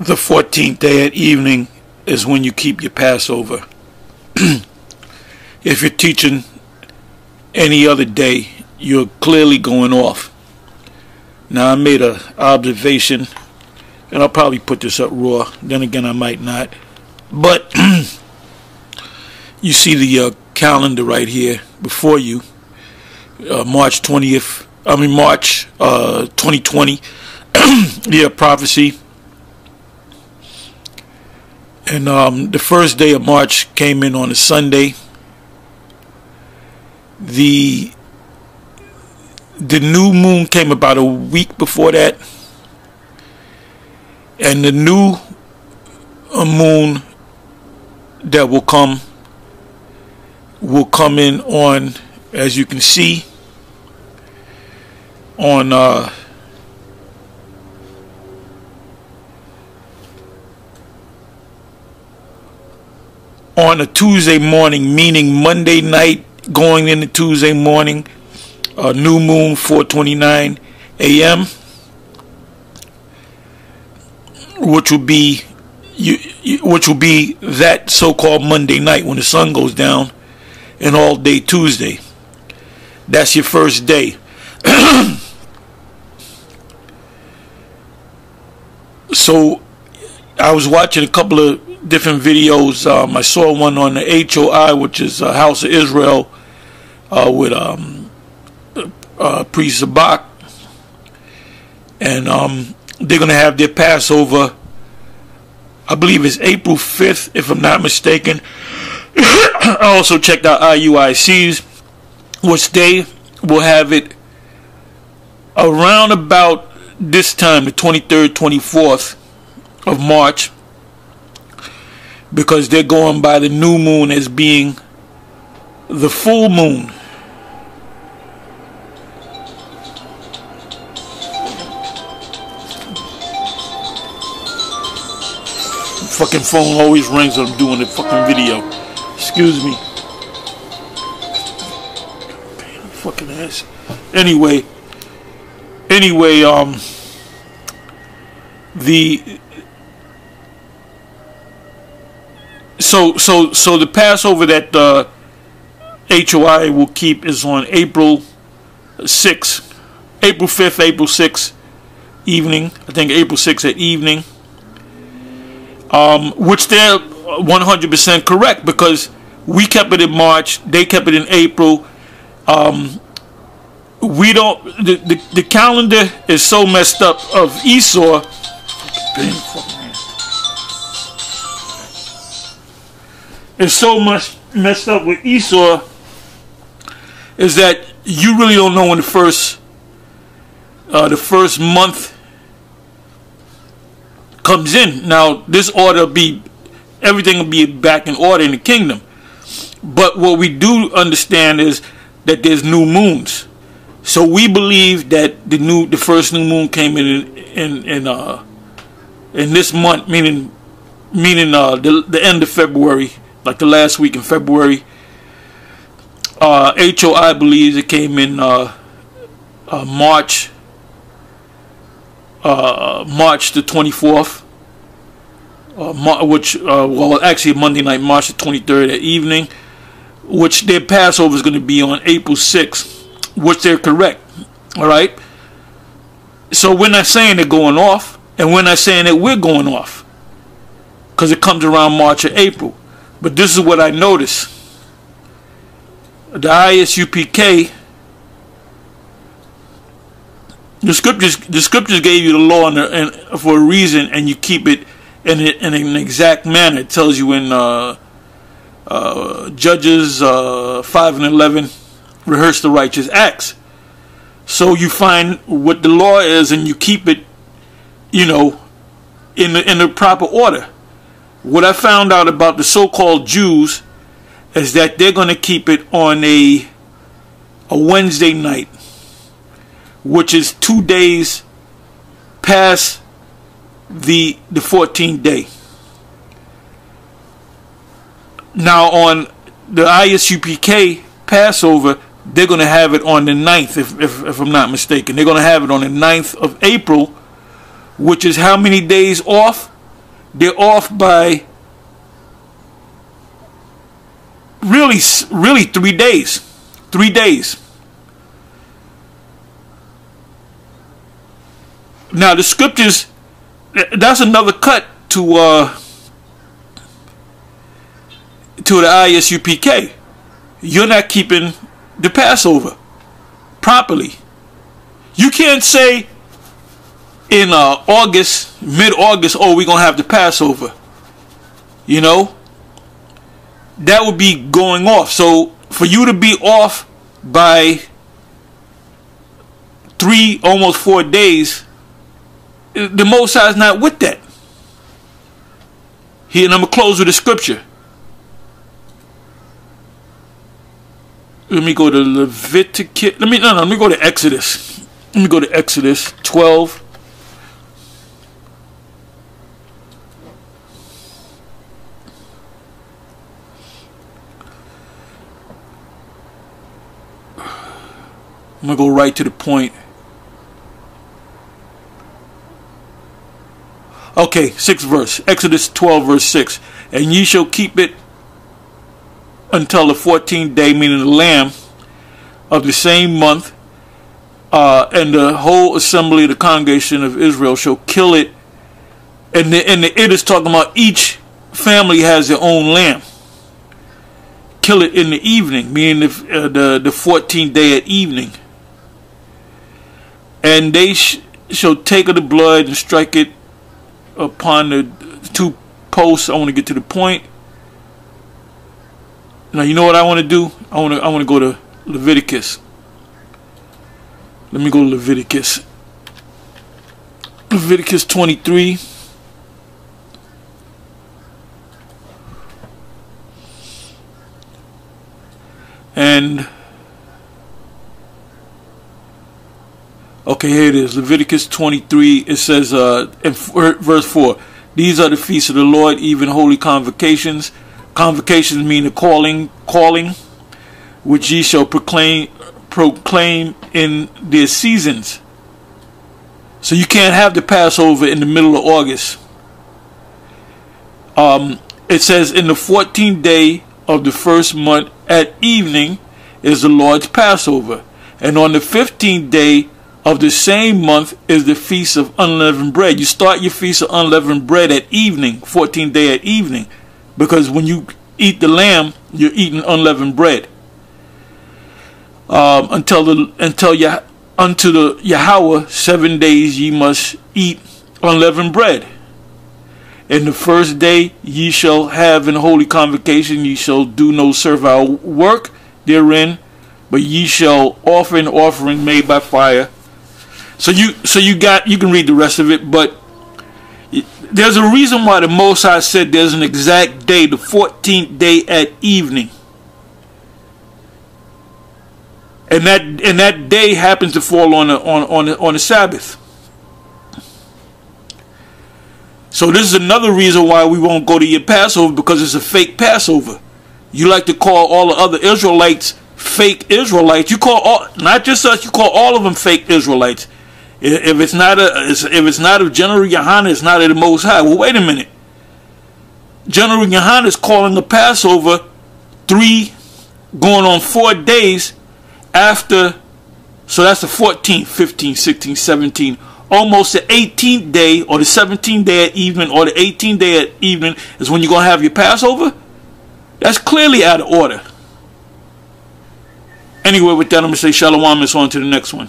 The 14th day at evening is when you keep your Passover. If you're teaching any other day, you're clearly going off. Now, I made an observation, and I'll probably put this up raw. Then again, I might not. But you see the calendar right here before you, March 20th. March 2020, year of prophecy. And the first day of March came in on a Sunday. The new moon came about a week before that. And the new moon that will come in on, as you can see, on a Tuesday morning, meaning Monday night going into Tuesday morning, new moon 4:29 a.m., which will be that so-called Monday night when the sun goes down, and all day Tuesday. That's your first day. So I was watching a couple of different videos. I saw one on the HOI, which is House of Israel, with Priest Zabak, and they're going to have their Passover, I believe it's April 5th, if I'm not mistaken. I also checked out IUIC's, which they will have it around about this time, the 23rd, 24th of March, because they're going by the new moon as being the full moon. Fucking phone always rings when I'm doing the fucking video. Excuse me. Damn, fucking ass. Anyway, so the Passover that HOI will keep is on April 6th, April 5th, April 6th evening. I think April 6th at evening. Which they're 100% correct, because we kept it in March, they kept it in April. We don't. The calendar is so messed up of Esau. It's so much messed up with Esau, is that you really don't know when the first month comes in. Now, this order everything will be back in order in the kingdom. But what we do understand is that there's new moons. So we believe that the first new moon came in this month, meaning the end of February, like the last week in February. HOI believes it came in March the 24th, well, actually Monday night, March the 23rd at evening, which their Passover is going to be on April 6th, which they're correct. All right. So we're not saying they're going off, and we're not saying that we're going off, because it comes around March or April. But this is what I noticed. The ISUPK, the scriptures gave you the law and for a reason, and you keep it in an exact manner. It tells you in Judges 5 and 11, rehearse the righteous acts. So you find what the law is, and you keep it, in the proper order. What I found out about the so-called Jews is that they're going to keep it on a Wednesday night, which is 2 days past the 14th day. Now, on the ISUPK Passover, they're going to have it on the 9th, if I'm not mistaken. They're going to have it on the 9th of April, which is how many days off? they're off by really 3 days. 3 days. Now the scriptures, that's another cut to the ISUPK. You're not keeping the Passover properly. You can't say in August, mid-August, oh, we're going to have the Passover. You know? That would be going off. So for you to be off by 3, almost 4 days, the Most High is not with that. Here, and I'm going to close with a scripture. Let me go to Leviticus. Let me go to Exodus. Let me go to Exodus 12. I'm going to go right to the point. Okay, 6th verse. Exodus 12, verse 6. And ye shall keep it until the 14th day, meaning the lamb of the same month, and the whole assembly of the congregation of Israel shall kill it. And it is talking about each family has their own lamb. Kill it in the evening, meaning the 14th day at evening. And they shall take of the blood and strike it upon the 2 posts. I want to get to the point. Now you know what I want to do? I want to go to Leviticus. Let me go to Leviticus. Leviticus 23. And okay, here it is. Leviticus 23. It says in verse 4, these are the feasts of the Lord, even holy convocations. Convocations mean the calling, which ye shall proclaim in their seasons. So you can't have the Passover in the middle of August. It says, in the 14th day of the first month at evening is the Lord's Passover. And on the 15th day of the same month is the feast of unleavened bread. You start your feast of unleavened bread at evening, 14th day at evening. Because when you eat the lamb, you're eating unleavened bread. Unto the Yahawah 7 days ye must eat unleavened bread. And the first day ye shall have an holy convocation, ye shall do no servile work therein, but ye shall offer an offering made by fire. So you can read the rest of it, but there's a reason why the Most High said there's an exact day, the 14th day at evening. And that day happens to fall on the Sabbath. So this is another reason why we won't go to your Passover, because it's a fake Passover. You like to call all the other Israelites fake Israelites. You call not just us, you call all of them fake Israelites. If it's not of General Yohanan, it's not of the Most High. Well, wait a minute. General Yohanan is calling the Passover 3 going on 4 days after, so that's the 14th, 15th, 16th, 17th, almost the 18th day or the 17th day at evening or the 18th day at evening is when you're going to have your Passover. That's clearly out of order. Anyway, with that, I'm going to say shalom and so on to the next one.